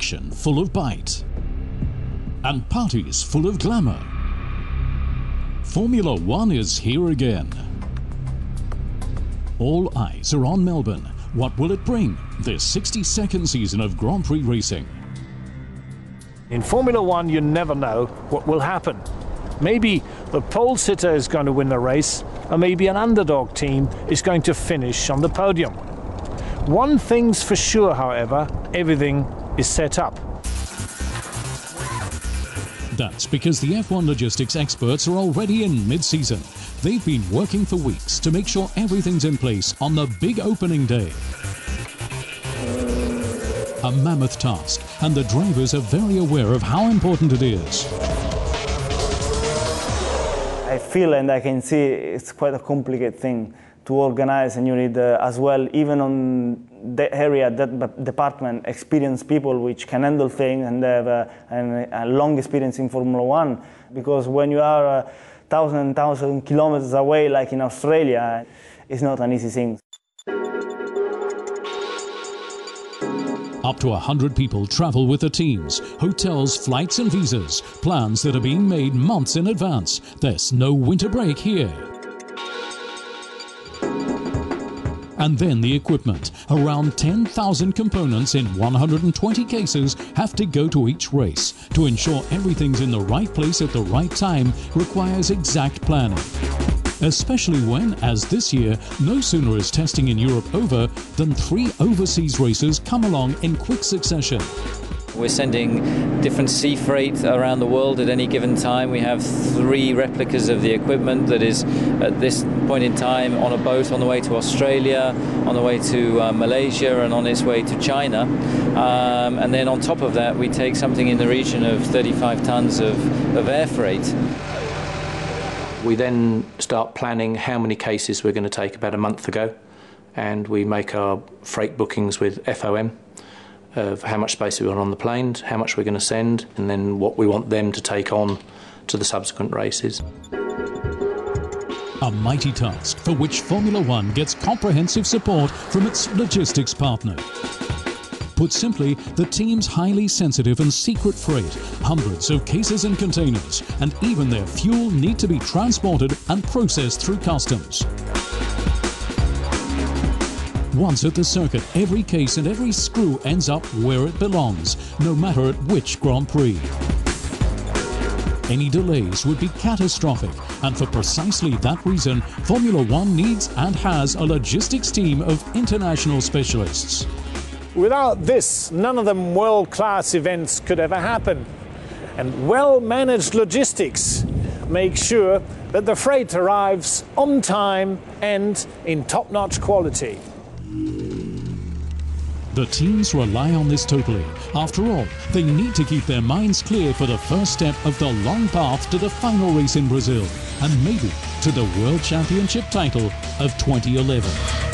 action full of bite, and parties full of glamour. Formula One is here again. All eyes are on Melbourne. What will it bring, this 62nd season of Grand Prix racing? In Formula One, you never know what will happen. Maybe the pole sitter is going to win the race, or maybe an underdog team is going to finish on the podium. One thing's for sure, however, everything is set up. That's because the F1 logistics experts are already in mid-season. They've been working for weeks to make sure everything's in place on the big opening day. A mammoth task, and the drivers are very aware of how important it is. I feel and I can see it's quite a complicated thing to organize, and you need as well, even on that area, that department, experienced people which can handle things and have a long experience in Formula One. Because when you are 1,000 kilometers away, like in Australia, it's not an easy thing. Up to 100 people travel with the teams, hotels, flights and visas, plans that are being made months in advance. There's no winter break here. And then the equipment. Around 10,000 components in 120 cases have to go to each race. To ensure everything's in the right place at the right time requires exact planning. Especially when, as this year, no sooner is testing in Europe over than 3 overseas races come along in quick succession. We're sending different sea freight around the world at any given time. We have 3 replicas of the equipment that is, at this point in time, on a boat on the way to Australia, on the way to Malaysia and on its way to China. And then on top of that, we take something in the region of 35 tons of air freight. We then start planning how many cases we're going to take about a month ago, and we make our freight bookings with FOM of how much space we want on the planes, how much we're going to send, and then what we want them to take on to the subsequent races. A mighty task for which Formula One gets comprehensive support from its logistics partner. Put simply, the team's highly sensitive and secret freight, hundreds of cases and containers, and even their fuel need to be transported and processed through customs. Once at the circuit, every case and every screw ends up where it belongs, no matter at which Grand Prix. Any delays would be catastrophic, and for precisely that reason, Formula One needs and has a logistics team of international specialists. Without this, none of them world-class events could ever happen. And well-managed logistics make sure that the freight arrives on time and in top-notch quality. The teams rely on this totally. After all, they need to keep their minds clear for the first step of the long path to the final race in Brazil, and maybe to the World Championship title of 2011.